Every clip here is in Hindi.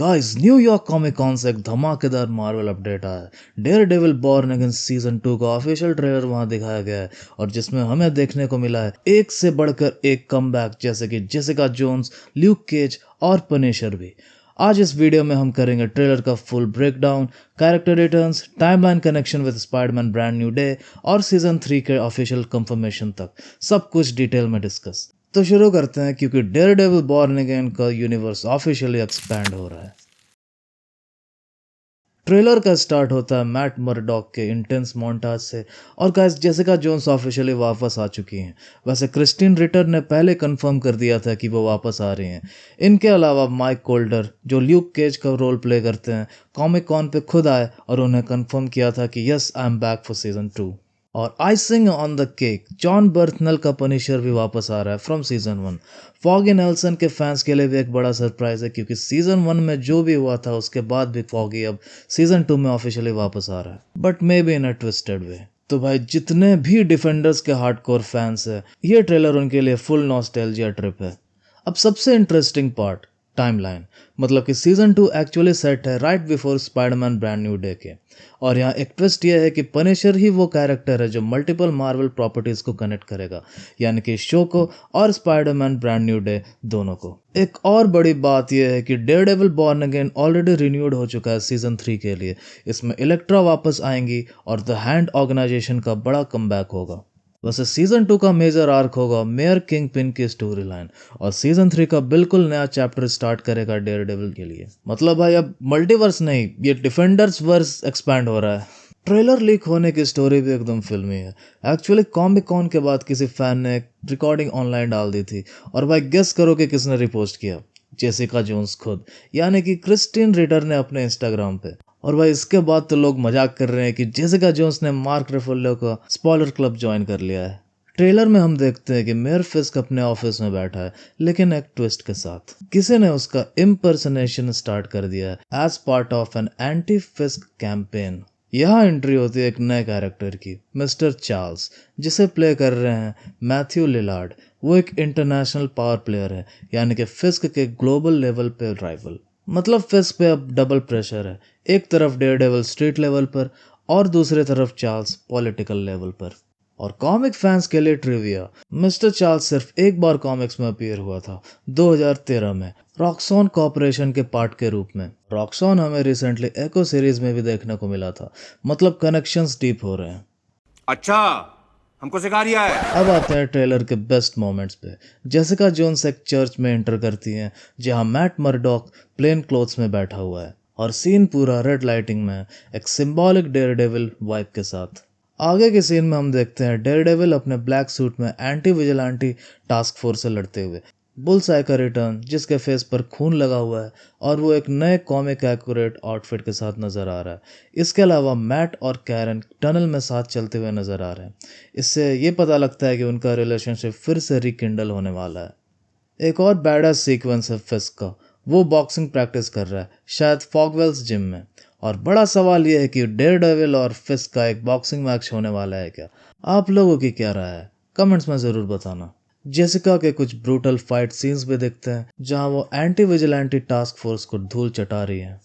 गाइस, न्यूयॉर्क कॉमिक कॉन से एक धमाकेदार मार्वल अपडेट आया है। Daredevil born again season 2 का ऑफिशियल ट्रेलर वहां दिखाया गया है और जिसमें हमें देखने को मिला है एक से बढ़कर एक कमबैक, जैसे कि जेसिका जोन्स, ल्यूक केज और पनिशर भी। आज इस वीडियो में हम करेंगे ट्रेलर का full breakdown, character returns, timeline connection with Spiderman brand new day और सीजन 3 के ऑफिशियल कंफर्मेशन तक सब कुछ डिटेल में डिस्कस। तो शुरू करते हैं, क्योंकि डेयरडेविल बॉर्न अगेन का यूनिवर्स ऑफिशियली एक्सपैंड हो रहा है। ट्रेलर का स्टार्ट होता है मैट मर्डॉक के इंटेंस मोन्टाज से और गाइस जेसिका जोन्स ऑफिशियली वापस आ चुकी हैं। वैसे क्रिस्टीन रिटर ने पहले कंफर्म कर दिया था कि वो वापस आ रही हैं। इनके अलावा माइक कोल्डर, जो ल्यूक केज का रोल प्ले करते हैं, कॉमिक कॉन पे खुद आए और उन्हें कंफर्म किया था कि yes, I am back for season 2। और icing on the cake, Jon Bernthal का पनिशर भी वापस आ रहा है फ्रॉम सीजन 1। फॉगी नेल्सन के फैंस के लिए भी एक बड़ा सरप्राइज है, क्योंकि सीजन 1 में जो भी हुआ था उसके बाद भी फॉगी अब सीजन 2 में ऑफिशियली वापस आ रहा है, but maybe in a twisted way. तो भाई, जितने भी डिफेंडर्स के हार्डकोर फैंस है, ये ट्रेलर उनके लिए फुल नॉस्टैल्जिया ट्रिप है। अब सबसे इंटरेस्टिंग पार्ट, टाइमलाइन। मतलब कि सीजन 2 एक्चुअली सेट है right before Spiderman brand new day के। और यहाँ एक ट्विस्ट यह है कि पनिशर ही वो कैरेक्टर है जो मल्टीपल मार्वल प्रॉपर्टीज को कनेक्ट करेगा, यानी कि शो को और स्पाइडरमैन ब्रांड न्यू डे दोनों को। एक और बड़ी बात यह है कि Daredevil born again already renewed हो चुका है सीजन 3 के लिए। इसमें इलेक्ट्रा वापस आएंगी और द हैंड ऑर्गेनाइजेशन का बड़ा कमबैक होगा। वैसे सीजन 2 का मेजर आर्क होगा मेयर किंग पिन की स्टोरी लाइन, और सीजन 3 का बिल्कुल नया चैप्टर स्टार्ट करेगा डेयरडेविल के लिए। मतलब भाई, अब मल्टीवर्स नहीं, ये डिफेंडर्स वर्स एक्सपैंड हो रहा है। ट्रेलर लीक होने की स्टोरी भी एकदम फिल्मी है। एक्चुअली कॉमिक कॉन के बाद किसी फैन ने एक रिकॉर्डिंग ऑनलाइन डाल दी थी, और भाई गेस करो कि किसने रिपोस्ट किया? जेसिका जोन्स खुद, यानी कि क्रिस्टीन रिटर ने अपने इंस्टाग्राम पे। और भाई, इसके बाद तो लोग मजाक कर रहे हैं कि जेसिका जोन्स ने मार्क रेफेलो का स्पॉइलर क्लब ज्वाइन कर लिया है। ट्रेलर में हम देखते हैं कि मेयर फिस्क अपने ऑफिस में बैठा है, लेकिन एक ट्विस्ट के साथ। किसी ने उसका इम्पर्सनेशन स्टार्ट कर दिया है as part of an anti Fisk campaign. यहाँ एंट्री होती है एक नए कैरेक्टर की, मिस्टर चार्ल्स, जिसे प्ले कर रहे हैं मैथ्यू लिलार्ड। वो एक इंटरनेशनल पावर प्लेयर है, यानी कि फिस्क के ग्लोबल लेवल पे राइवल। मतलब फिस्क पे अब डबल प्रेशर है, एक तरफ डेयरडेविल स्ट्रीट लेवल पर और दूसरी तरफ चार्ल्स पॉलिटिकल लेवल पर। और कॉमिक फैंस के लिए ट्रिविया, मिस्टर चार्ल्स सिर्फ एक बार कॉमिक्स में अपीयर हुआ था, 2013 में, रॉक्सॉन कॉर्पोरेशन के पार्ट के रूप में। रॉक्सॉन हमें रिसेंटली एको सीरीज में भी देखने को मिला था। मतलब कनेक्शंस डीप हो रहे हैं। अच्छा, हमको सिखा रिया है। अब आते हैं ट्रेलर के बेस्ट मोमेंट्स पे। जेसिका जोन्स एक चर्च में एंटर करती हैं, जहां मैट मर्डॉक प्लेन क्लोथ्स में बैठा हुआ है और सीन पूरा रेड लाइटिंग में, एक सिंबॉलिक डेयरडेविल वाइब के साथ। आगे के सीन में हम देखते हैं डेयरडेविल अपने ब्लैक सूट में एंटी विजिलेंटी टास्क फोर्स से लड़ते हुए। बुलसाई का रिटर्न, जिसके फेस पर खून लगा हुआ है और वो एक नए कॉमिक एक्यूरेट आउटफिट के साथ नजर आ रहा है। इसके अलावा मैट और कैरन टनल में साथ चलते हुए नजर आ रहे हैं। इससे ये पता लगता है कि उनका रिलेशनशिप फिर से रिकिंडल होने वाला है। एक और बैडा सीक्वेंस है फिस्क का। वो बॉक्सिंग प्रैक्टिस कर रहा है, शायद फॉगवेल्स जिम में। और बड़ा सवाल यह है कि डेयरडेविल और फिस्क का एक बॉक्सिंग मैच होने वाला है क्या? आप लोगों की क्या राय है? कमेंट्स में ज़रूर बताना। जेसिका के कुछ ब्रूटल फाइट सीन्स भी दिखते हैं, जहां वो एंटी विजिलेंटी टास्क फोर्स को धूल चटा रही है।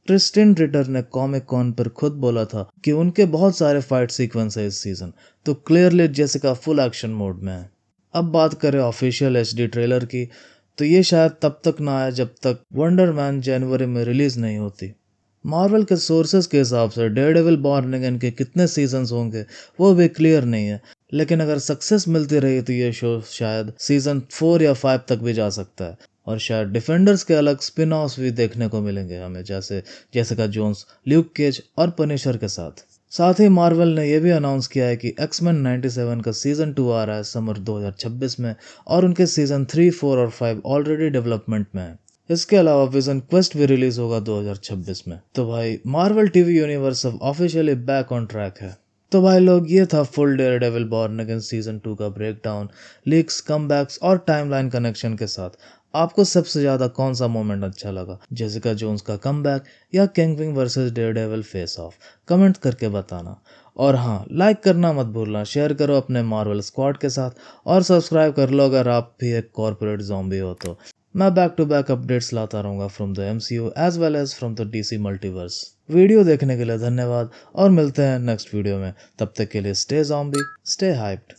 क्रिस्टिन रिटर ने कॉमिक कॉन पर खुद बोला था कि उनके बहुत सारे फाइट सीक्वेंस है इस सीजन, तो clearly Jessica full action mode में है। अब बात करें ऑफिशियल एचडी ट्रेलर की, तो ये शायद तब तक ना आए जब तक वंडर मैन जनवरी में रिलीज नहीं होती। मार्वल के सोर्सेज के हिसाब से डेयरडेविल बॉर्न अगेन के कितने सीजन्स होंगे वो भी क्लियर नहीं है, लेकिन अगर सक्सेस मिलती रही तो ये शो शायद सीजन 4 या 5 तक भी जा सकता है। और शायद डिफेंडर्स के अलग स्पिन ऑफ्स भी देखने को मिलेंगे हमें, जैसे जेसिका जोन्स, ल्यूक केज और पनिशर के साथ ही मार्वल ने यह भी अनाउंस किया है कि एक्समैन 97 का सीजन 2 आ रहा है समर 2026 में, और उनके सीजन 3, 4 और 5 ऑलरेडी डेवलपमेंट में है। इसके अलावा विजन क्वेस्ट भी रिलीज होगा 2026 में। तो भाई, मार्वल टीवी यूनिवर्स अब ऑफिशियली बैक ऑन ट्रैक है। तो भाई लोग, ये था full Daredevil born again season 2 का ब्रेकडाउन, लीक्स, कमबैक्स और टाइमलाइन कनेक्शन के साथ। आपको सबसे ज्यादा कौन सा मोमेंट अच्छा लगा, जेसिका जोन्स का कमबैक या kingpin versus Daredevil face of? Comment करके बताना। और हाँ, लाइक करना मत भूलना, शेयर करो अपने मार्वल स्क्वाड के साथ और सब्सक्राइब कर लो अगर आप भी एक कॉर्पोरेट ज़ॉम्बी हो तो। मैं बैक टू बैक अपडेट्स लाता रहूँगा from the MCU as well as from the DC multiverse. Video देखने के लिए धन्यवाद और मिलते हैं नेक्स्ट वीडियो में। तब तक के लिए स्टे ज़ॉम्बी, स्टे हाइप्ड।